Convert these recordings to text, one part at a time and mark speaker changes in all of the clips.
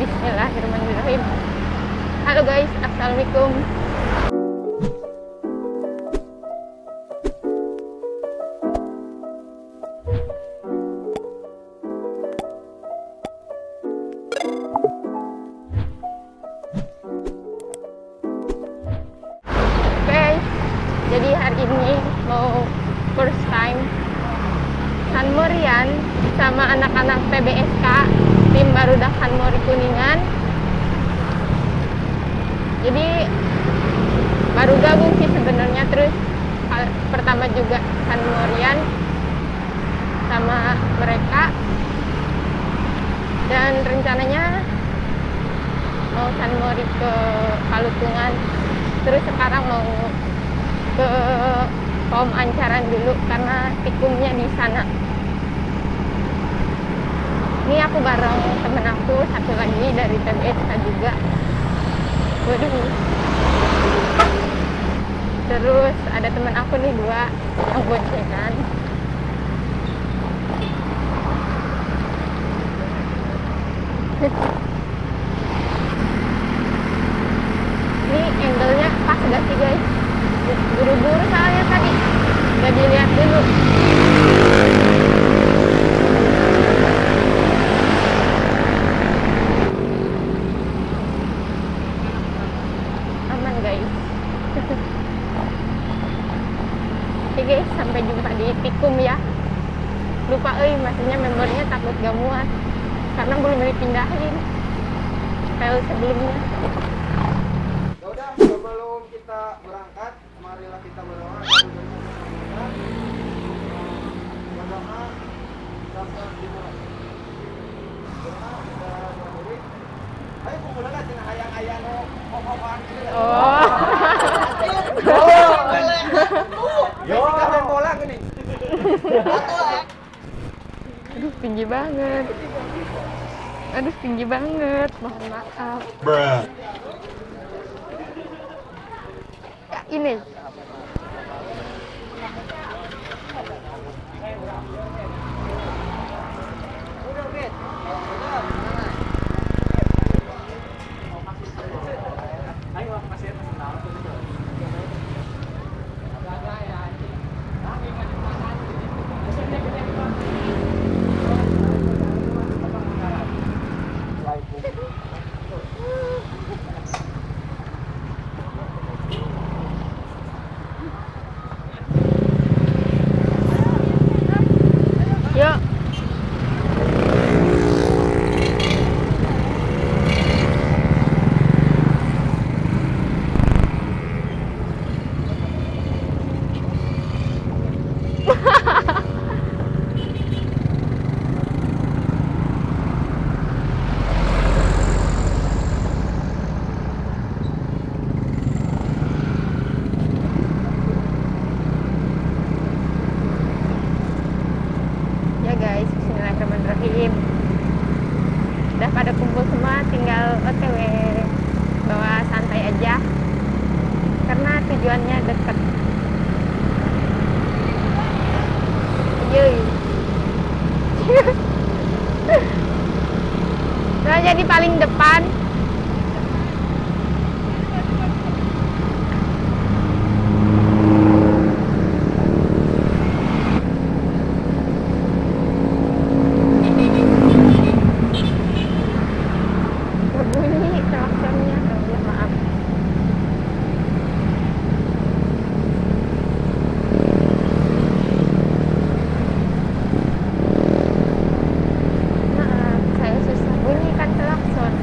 Speaker 1: Bismillahirrahmanirrahim. Halo guys, assalamualaikum. Oke, jadi hari ini mau first time San Morian sama anak-anak PBSK tim Barudak San Mori Kuningan. Jadi baru gabung sih sebenarnya, terus pertama juga San Morian sama mereka, dan rencananya mau San Mori ke Palutungan, terus sekarang mau ke Pom Ancaran dulu karena tikumnya di sana. Ini aku bareng temen aku satu lagi dari PBSK juga. Waduh. Terus ada temen aku nih dua yang boncengan. Ini angle-nya pas gak sih guys? Buru-buru soalnya tadi gak dilihat dulu. Aman guys. Oke guys, sampai jumpa di Tikum ya. Lupa maksudnya membernya takut gak muat karena belum dipindahin file sebelumnya.
Speaker 2: Ya udah, sebelum kita berangkat, marilah kita berdoa. Berdoa sampai dimulai. Doa dan berdiri. Ayo kumpul aja cenah hayang-hayang ngomong-ngomongan gitu.
Speaker 1: Oh.
Speaker 2: Yo, main bola gini.
Speaker 1: Aduh, tinggi banget. Aduh, tinggi banget. Mohon maaf. Ya, ini. Yuk. Ya guys, bismillahirrahmanirrahim. Udah pada kumpul semua, tinggal OTW, bawa santai aja karena tujuannya deket. Yeay. Nah, jadi paling depan. Berbunyi klaksonnya, ya maaf. Maaf, saya susah bunyikan klakson.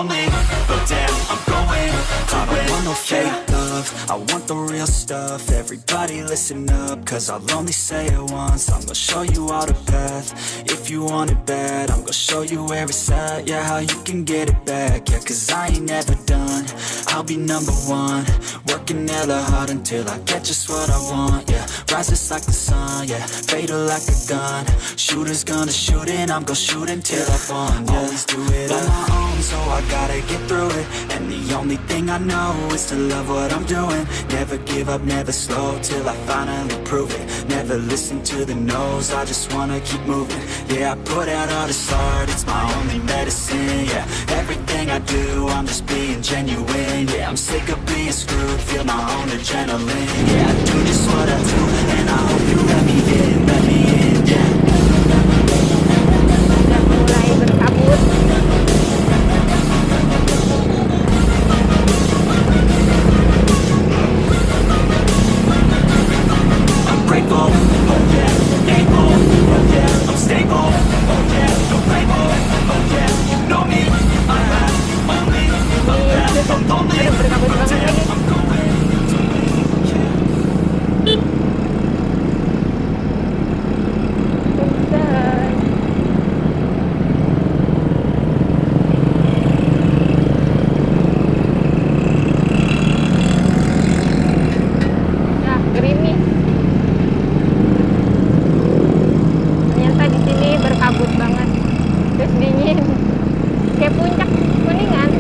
Speaker 3: lonely, but damn, I'm going. I don't want no fake love, I want the real stuff. Everybody listen up, cause I'll only say it once. I'm gonna show you all the path, if you want it bad. I'm gonna show you where it's at, yeah, how you can get it back. Yeah, cause I ain't never done, I'll be number one. Working hella hard until I get just what I want, yeah. Rises like the sun, yeah, fatal like a gun. Shooter's gonna shoot and I'm gonna shoot until I won, yeah. Always do it on my own, so I gotta get through it. And the only thing I know is to love what I'm doing. Never give up, never slow, till I finally prove it. Never listen to the no's, I just wanna keep moving. Yeah, I put out all this art, it's my only medicine, yeah. Everything I do, I'm just being genuine, yeah. I'm sick of being screwed, feel my own adrenaline. Yeah, I do just what I do, and I hope you let me in, yeah.
Speaker 1: Udah mulai berkabut.
Speaker 3: I'm grateful, oh yeah, able, oh yeah, I'm stable, oh yeah, no label, oh yeah, you know me, I have only a path, I'm lonely,
Speaker 1: Berkabut
Speaker 3: but
Speaker 1: banget
Speaker 3: damn,
Speaker 1: lagi.
Speaker 3: I'm going,
Speaker 1: Udah. Ya, gerimis. Ternyata di sini berkabut banget. Terus dingin. Kayak puncak Kuningan.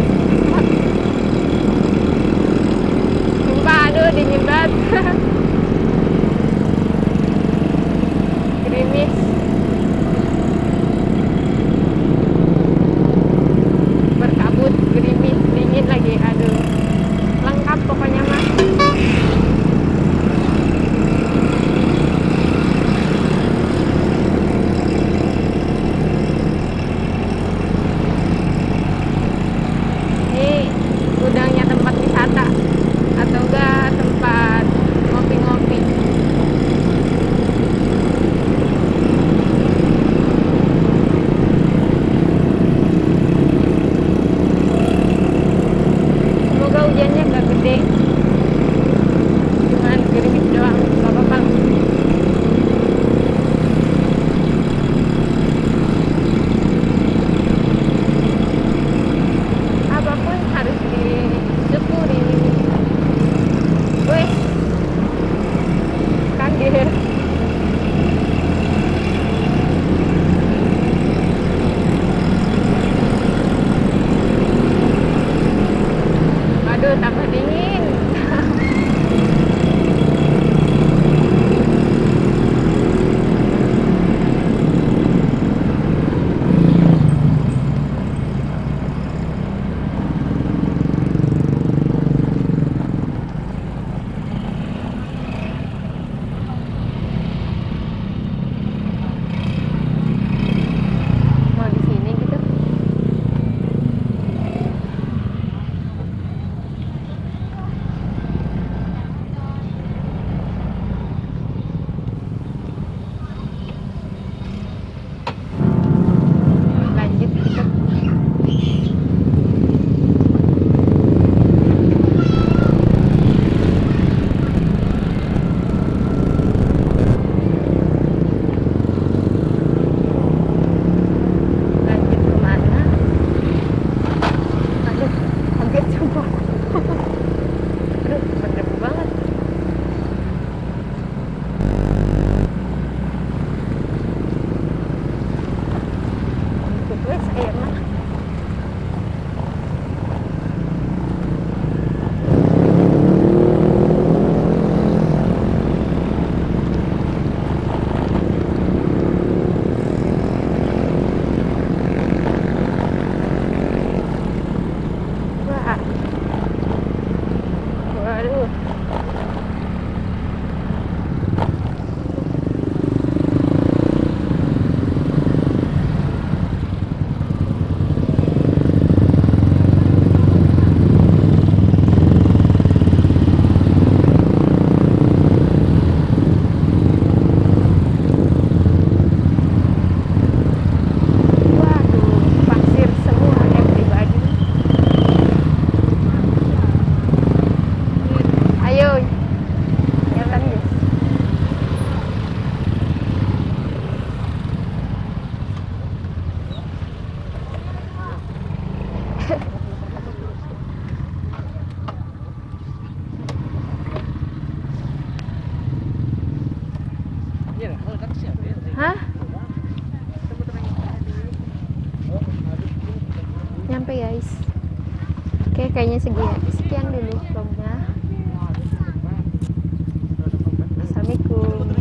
Speaker 1: Sumpah, aduh dingin banget. Gerimis. Berkabut, gerimis, dingin lagi. Aduh. Lengkap pokoknya mah. Ini gudangnya tempat wisata atau enggak tempat ngopi-ngopi. Semoga hujannya nggak gede, cuman gerimis doang, nggak apa-apa. Apapun harus disyukuri. Wih, kaget. Aduh, tambah dingin. sampai guys. Oke, kayaknya sekian dulu vlognya. Assalamualaikum.